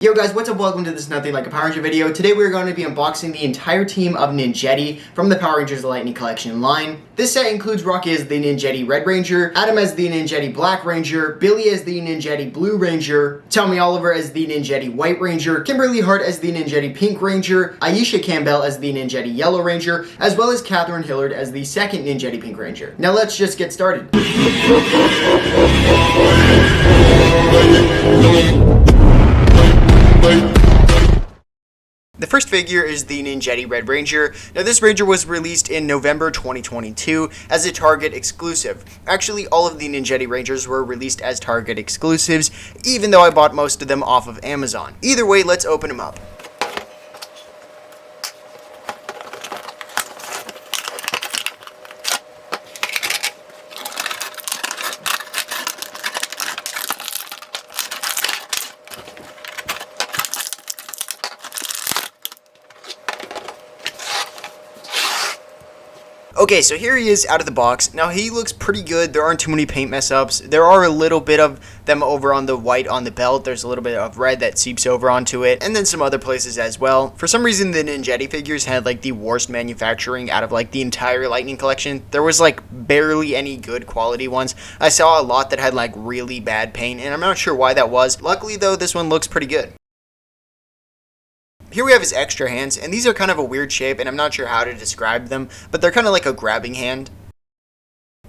Yo guys, what's up? Welcome to this Nothing Like a Power Ranger video. Today we're going to be unboxing the entire team of Ninjetti from the Power Rangers Lightning Collection line. This set includes Rocky as the Ninjetti Red Ranger, Adam as the Ninjetti Black Ranger, Billy as the Ninjetti Blue Ranger, Tommy Oliver as the Ninjetti White Ranger, Kimberly Hart as the Ninjetti Pink Ranger, Aisha Campbell as the Ninjetti Yellow Ranger, as well as Catherine Hillard as the second Ninjetti Pink Ranger. Now let's just get started. The first figure is the Ninjetti Red Ranger. Now this Ranger was released in November 2022 as a Target exclusive. Actually, all of the Ninjetti Rangers were released as Target exclusives, even though I bought most of them off of Amazon. Either way, let's open them up. Okay, so here he is out of the box. Now he looks pretty good. There aren't too many paint mess ups. There are a little bit of them over on the white on the belt. There's a little bit of red that seeps over onto it, and then some other places as well. For some reason, the Ninjetti figures had like the worst manufacturing out of like the entire Lightning collection. There was like barely any good quality ones. I saw a lot that had like really bad paint, and I'm not sure why that was. Luckily though, this one looks pretty good. Here we have his extra hands, and these are kind of a weird shape, and I'm not sure how to describe them, but they're kind of like a grabbing hand.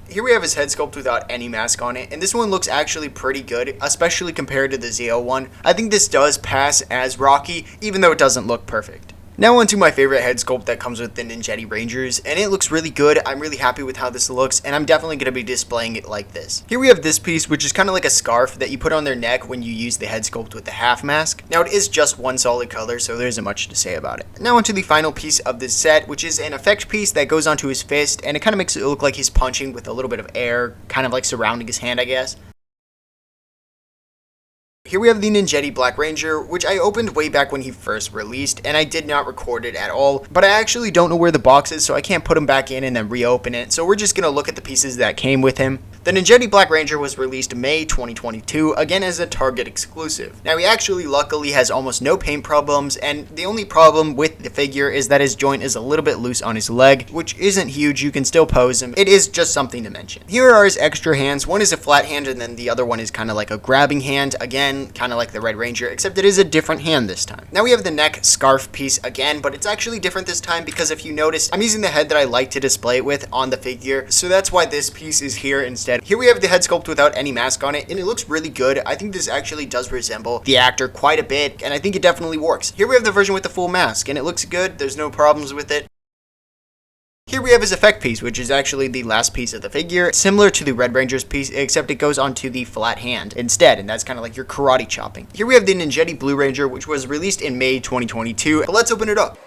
Here we have his head sculpt without any mask on it, and this one looks actually pretty good, especially compared to the Zeo one. I think this does pass as Rocky, even though it doesn't look perfect. Now on to my favorite head sculpt that comes with the Ninjetti Rangers, and it looks really good. I'm really happy with how this looks, and I'm definitely going to be displaying it like this. Here we have this piece, which is kind of like a scarf that you put on their neck when you use the head sculpt with the half mask. Now it is just one solid color, so there isn't much to say about it. Now onto the final piece of this set, which is an effect piece that goes onto his fist, and it kind of makes it look like he's punching with a little bit of air, kind of like surrounding his hand, I guess. Here we have the Ninjetti Black Ranger, which I opened way back when he first released, and I did not record it at all, but I actually don't know where the box is, so I can't put him back in and then reopen it, so we're just going to look at the pieces that came with him. The Ninjetti Black Ranger was released May 2022, again as a Target exclusive. Now he actually luckily has almost no paint problems, and the only problem with the figure is that his joint is a little bit loose on his leg, which isn't huge. You can still pose him. It is just something to mention. Here are his extra hands. One is a flat hand, and then the other one is kind of like a grabbing hand, again kind of like the Red Ranger, except it is a different hand this time. Now we have the neck scarf piece again, but it's actually different this time because if you notice, I'm using the head that I like to display it with on the figure, so that's why this piece is here instead. Here we have the head sculpt without any mask on it, and it looks really good. I think this actually does resemble the actor quite a bit, and I think it definitely works. Here we have the version with the full mask, and it looks good. There's no problems with it. Here we have his effect piece, which is actually the last piece of the figure, similar to the Red Ranger's piece, except it goes onto the flat hand instead, and that's kind of like your karate chopping. Here we have the Ninjetti Blue Ranger, which was released in May 2022, but let's open it up.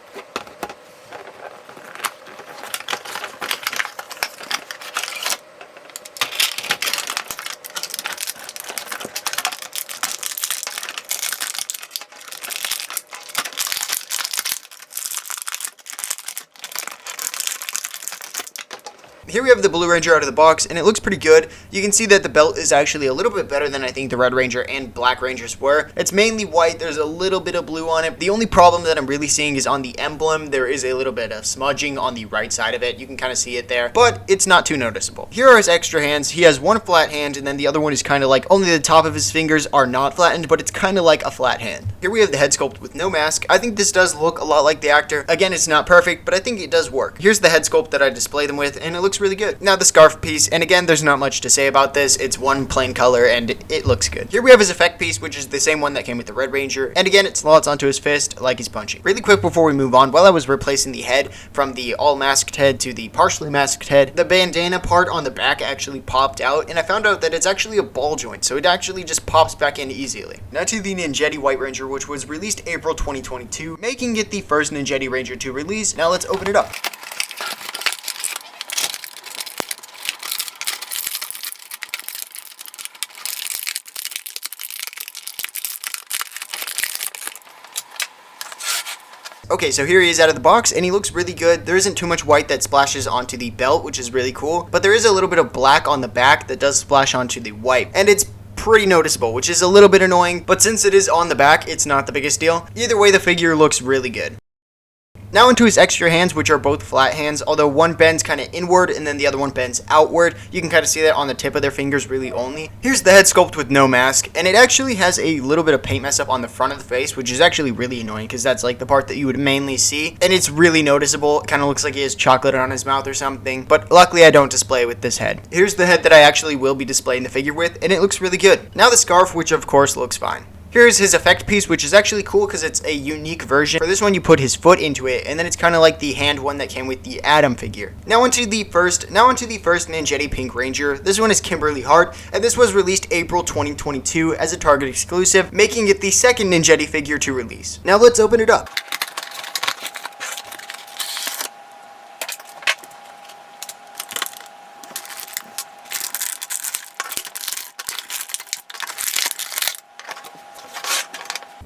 Here we have the Blue Ranger out of the box, and it looks pretty good. You can see that the belt is actually a little bit better than I think the Red Ranger and Black Rangers were. It's mainly white. There's a little bit of blue on it. The only problem that I'm really seeing is on the emblem. There is a little bit of smudging on the right side of it. You can kind of see it there, but it's not too noticeable. Here are his extra hands. He has one flat hand, and then the other one is kind of like only the top of his fingers are not flattened, but it's kind of like a flat hand. Here we have the head sculpt with no mask. I think this does look a lot like the actor. Again, it's not perfect, but I think it does work. Here's the head sculpt that I display them with, and it looks really good. Now the scarf piece, and again, there's not much to say about this. It's one plain color, and it looks good. Here we have his effect piece, which is the same one that came with the Red Ranger, and again, it slots onto his fist like he's punching. Really quick before we move on, while I was replacing the head from the all-masked head to the partially masked head, the bandana part on the back actually popped out, and I found out that it's actually a ball joint, so it actually just pops back in easily. Now to the Ninjetti White Ranger, which was released April 2022, making it the first Ninjetti Ranger to release. Now let's open it up. Okay, so here he is out of the box, and he looks really good. There isn't too much white that splashes onto the belt, which is really cool, but there is a little bit of black on the back that does splash onto the white, and it's pretty noticeable, which is a little bit annoying, but since it is on the back, it's not the biggest deal. Either way, the figure looks really good. Now into his extra hands, which are both flat hands, although one bends kind of inward and then the other one bends outward. You can kind of see that on the tip of their fingers really only. Here's the head sculpt with no mask, and it actually has a little bit of paint mess up on the front of the face, which is actually really annoying because that's like the part that you would mainly see, and it's really noticeable. It kind of looks like he has chocolate on his mouth or something, but luckily I don't display with this head. Here's the head that I actually will be displaying the figure with, and it looks really good. Now the scarf, which of course looks fine. Here's his effect piece, which is actually cool because it's a unique version. For this one, you put his foot into it, and then it's kind of like the hand one that came with the Adam figure. Now onto the first Ninjetti Pink Ranger. This one is Kimberly Hart, and this was released April 2022 as a Target exclusive, making it the second Ninjetti figure to release. Now let's open it up.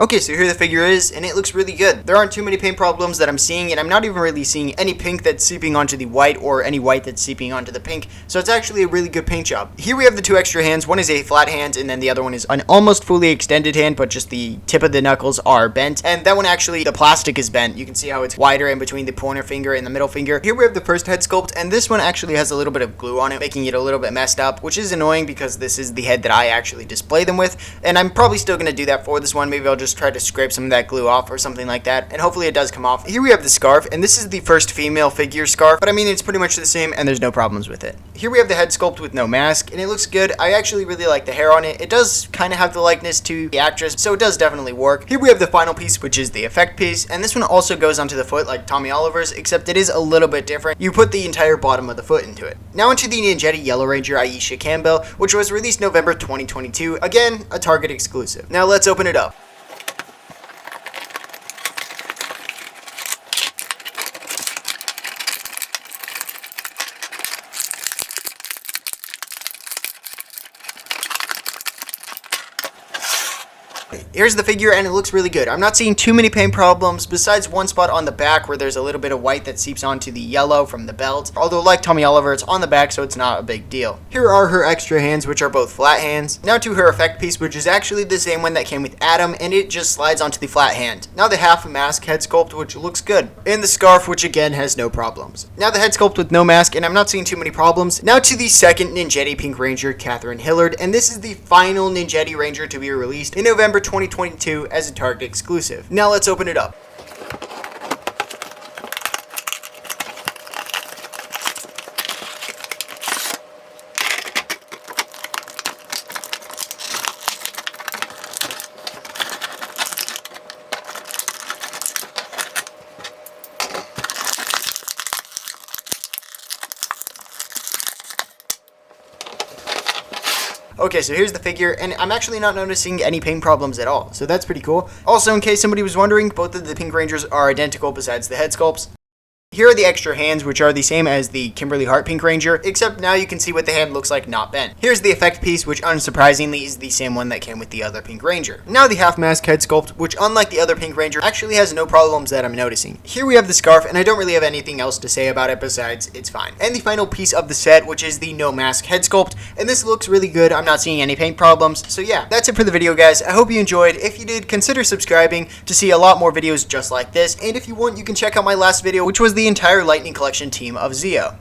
Okay, so here the figure is, and it looks really good. There aren't too many paint problems that I'm seeing, and I'm not even really seeing any pink that's seeping onto the white or any white that's seeping onto the pink, so it's actually a really good paint job. Here we have the two extra hands. One is a flat hand, and then the other one is an almost fully extended hand, but just the tip of the knuckles are bent, and that one actually, the plastic is bent. You can see how it's wider in between the pointer finger and the middle finger. Here we have the first head sculpt, and this one actually has a little bit of glue on it, making it a little bit messed up, which is annoying because this is the head that I actually display them with, and I'm probably still going to do that for this one. Maybe I'll just try to scrape some of that glue off or something like that, and hopefully it does come off. Here we have the scarf, and this is the first female figure scarf, but I mean it's pretty much the same and there's no problems with it. Here we have the head sculpt with no mask, and it looks good. I actually really like the hair on it. It does kind of have the likeness to the actress, so it does definitely work. Here we have the final piece, which is the effect piece, and this one also goes onto the foot like Tommy Oliver's, except it is a little bit different. You put the entire bottom of the foot into it. Now into the Ninjetti Yellow Ranger Aisha Campbell, which was released November 2022. Again, a Target exclusive. Now let's open it up. Here's the figure, and it looks really good. I'm not seeing too many paint problems besides one spot on the back where there's a little bit of white that seeps onto the yellow from the belt. Although like Tommy Oliver, it's on the back, so it's not a big deal. Here are her extra hands, which are both flat hands. Now to her effect piece, which is actually the same one that came with Adam, and it just slides onto the flat hand. Now the half mask head sculpt, which looks good. And the scarf, which again has no problems. Now the head sculpt with no mask, and I'm not seeing too many problems. Now to the second Ninjetti Pink Ranger, Catherine Hillard, and this is the final Ninjetti Ranger to be released in November 2022 as a Target exclusive. Now let's open it up. Okay, so here's the figure, and I'm actually not noticing any paint problems at all, so that's pretty cool. Also, in case somebody was wondering, both of the Pink Rangers are identical besides the head sculpts. Here are the extra hands, which are the same as the Kimberly Hart Pink Ranger, except now you can see what the hand looks like not bent. Here's the effect piece, which unsurprisingly is the same one that came with the other Pink Ranger. Now the half mask head sculpt, which unlike the other Pink Ranger, actually has no problems that I'm noticing. Here we have the scarf, and I don't really have anything else to say about it besides it's fine. And the final piece of the set, which is the no mask head sculpt, and this looks really good. I'm not seeing any paint problems. So yeah, that's it for the video, guys. I hope you enjoyed. If you did, consider subscribing to see a lot more videos just like this, and if you want, you can check out my last video, which was the entire Lightning Collection team of Zeo.